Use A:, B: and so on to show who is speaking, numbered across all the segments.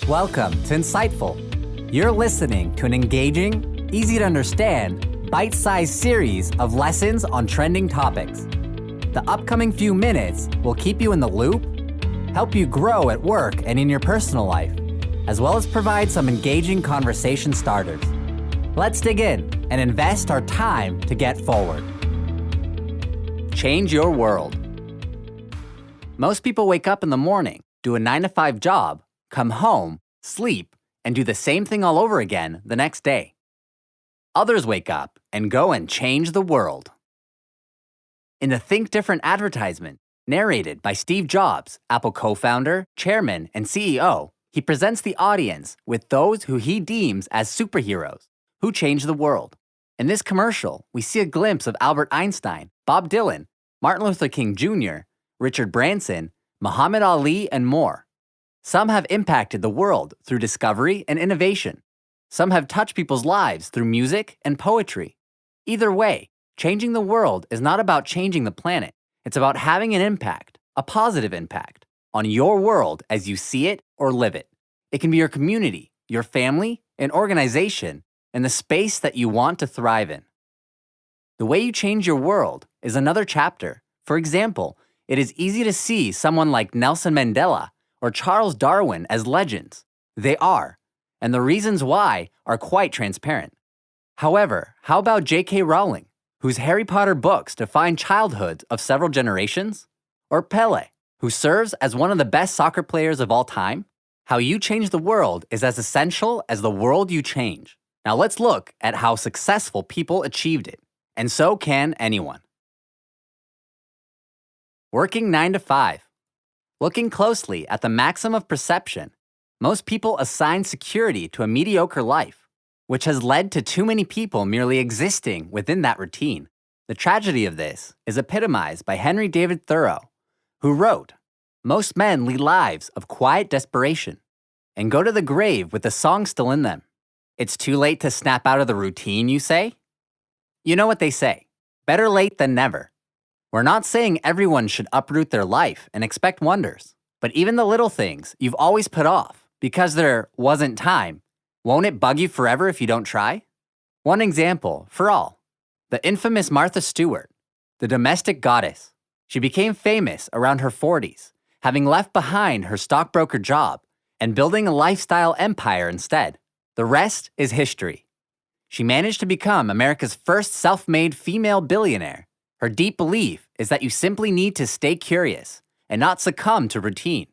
A: Welcome to Insightful. You're listening to an engaging, easy to understand, bite-sized series of lessons on trending topics. The upcoming few minutes will keep you in the loop, help you grow at work and in your personal life, as well as provide some engaging conversation starters. Let's dig in and invest our time to get forward. Change your world. Most people wake up in the morning, do a 9-to-5 job, come home, sleep, and do the same thing all over again the next day. Others wake up and go and change the world. In the Think Different advertisement, narrated by Steve Jobs, Apple co-founder, chairman, and CEO, he presents the audience with those who he deems as superheroes who change the world. In this commercial, we see a glimpse of Albert Einstein, Bob Dylan, Martin Luther King Jr., Richard Branson, Muhammad Ali, and more. Some have impacted the world through discovery and innovation. Some have touched people's lives through music and poetry. Either way, changing the world is not about changing the planet. It's about having an impact, a positive impact, on your world as you see it or live it. It can be your community, your family, an organization, and the space that you want to thrive in. The way you change your world is another chapter. For example, it is easy to see someone like Nelson Mandela or Charles Darwin as legends. They are, and the reasons why are quite transparent. However, how about J.K. Rowling, whose Harry Potter books define childhoods of several generations? Or Pele, who serves as one of the best soccer players of all time? How you change the world is as essential as the world you change. Now let's look at how successful people achieved it, and so can anyone. Working 9 to 5. Looking closely at the maxim of perception, most people assign security to a mediocre life, which has led to too many people merely existing within that routine. The tragedy of this is epitomized by Henry David Thoreau, who wrote, "Most men lead lives of quiet desperation and go to the grave with the song still in them. It's too late to snap out of the routine, you say? You know what they say, better late than never." We're not saying everyone should uproot their life and expect wonders, but even the little things you've always put off because there wasn't time, won't it bug you forever if you don't try? One example for all, the infamous Martha Stewart, the domestic goddess. She became famous around her 40s, having left behind her stockbroker job and building a lifestyle empire instead. The rest is history. She managed to become America's first self-made female billionaire. Her deep belief is that you simply need to stay curious and not succumb to routine.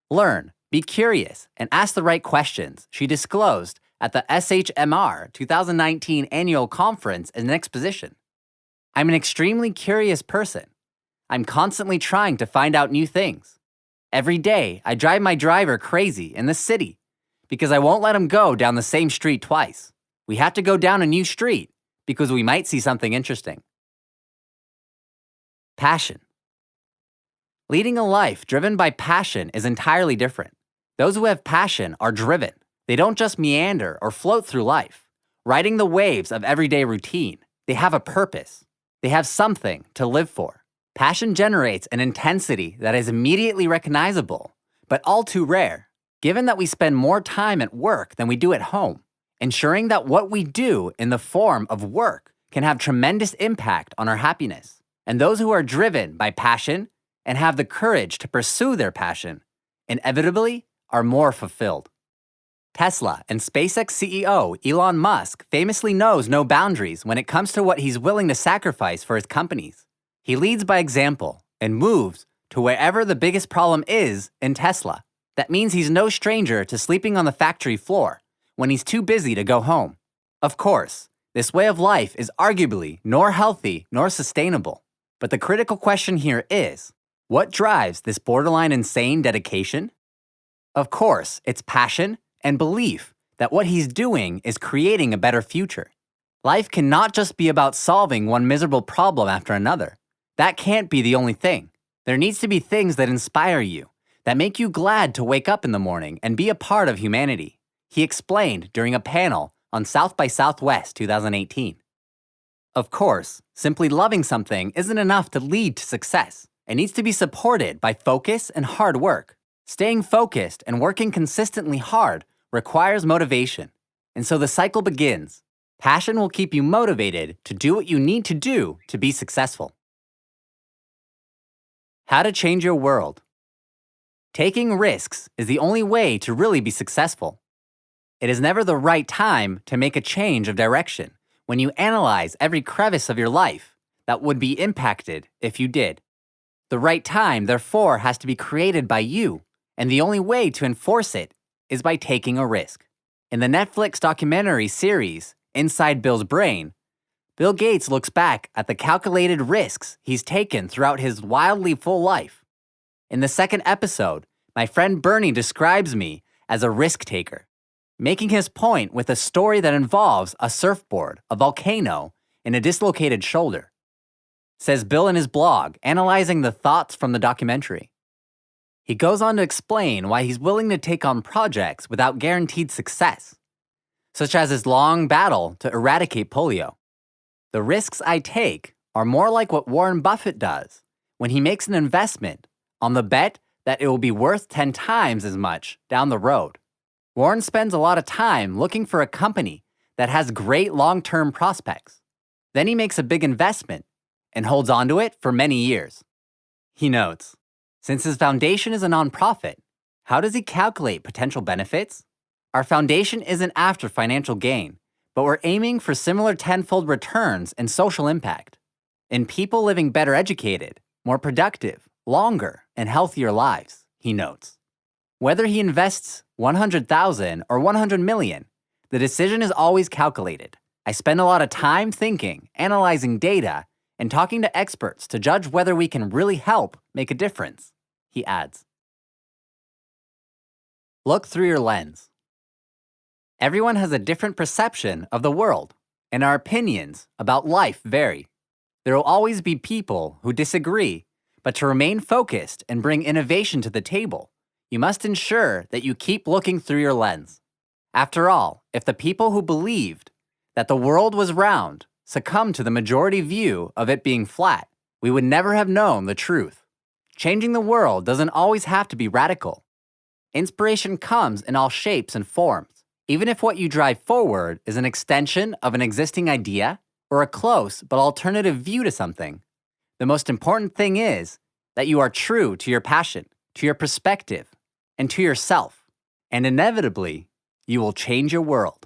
A: Learn, be curious, and ask the right questions, she disclosed at the SHMR 2019 annual conference in an exposition. I'm an extremely curious person. I'm constantly trying to find out new things. Every day, I drive my driver crazy in the city because I won't let him go down the same street twice. We have to go down a new street because we might see something interesting. Passion. Leading a life driven by passion is entirely different. Those who have passion are driven. They don't just meander or float through life, riding the waves of everyday routine. They have a purpose. They have something to live for. Passion generates an intensity that is immediately recognizable, but all too rare, given that we spend more time at work than we do at home. Ensuring that what we do in the form of work can have tremendous impact on our happiness. And those who are driven by passion and have the courage to pursue their passion inevitably are more fulfilled. Tesla and SpaceX CEO Elon Musk famously knows no boundaries when it comes to what he's willing to sacrifice for his companies. He leads by example and moves to wherever the biggest problem is in Tesla. That means he's no stranger to sleeping on the factory floor when he's too busy to go home. Of course, this way of life is arguably nor healthy nor sustainable. But the critical question here is, what drives this borderline insane dedication? Of course, it's passion and belief that what he's doing is creating a better future. Life cannot just be about solving one miserable problem after another. That can't be the only thing. There needs to be things that inspire you, that make you glad to wake up in the morning and be a part of humanity, he explained during a panel on South by Southwest 2018. Of course, simply loving something isn't enough to lead to success. It needs to be supported by focus and hard work. Staying focused and working consistently hard requires motivation, and so the cycle begins. Passion will keep you motivated to do what you need to do to be successful. How to change your world. Taking risks is the only way to really be successful. It is never the right time to make a change of direction when you analyze every crevice of your life that would be impacted if you did. The right time, therefore, has to be created by you, and the only way to enforce it is by taking a risk. In the Netflix documentary series, Inside Bill's Brain, Bill Gates looks back at the calculated risks he's taken throughout his wildly full life. In the second episode, my friend Bernie describes me as a risk taker, making his point with a story that involves a surfboard, a volcano, and a dislocated shoulder. Says Bill in his blog, analyzing the thoughts from the documentary. He goes on to explain why he's willing to take on projects without guaranteed success, such as his long battle to eradicate polio. The risks I take are more like what Warren Buffett does when he makes an investment on the bet that it will be worth 10 times as much down the road. Warren spends a lot of time looking for a company that has great long-term prospects. Then he makes a big investment and holds onto it for many years. He notes, since his foundation is a nonprofit, how does he calculate potential benefits? Our foundation isn't after financial gain, but we're aiming for similar tenfold returns and social impact in people living better educated, more productive, longer, and healthier lives, he notes. Whether he invests $100,000 or $100 million, the decision is always calculated. I spend a lot of time thinking, analyzing data, and talking to experts to judge whether we can really help make a difference, he adds. Look through your lens. Everyone has a different perception of the world, and our opinions about life vary. There will always be people who disagree, but to remain focused and bring innovation to the table, you must ensure that you keep looking through your lens. After all, if the people who believed that the world was round succumbed to the majority view of it being flat, we would never have known the truth. Changing the world doesn't always have to be radical. Inspiration comes in all shapes and forms. Even if what you drive forward is an extension of an existing idea or a close but alternative view to something, the most important thing is that you are true to your passion, to your perspective, and to yourself, and inevitably, you will change your world.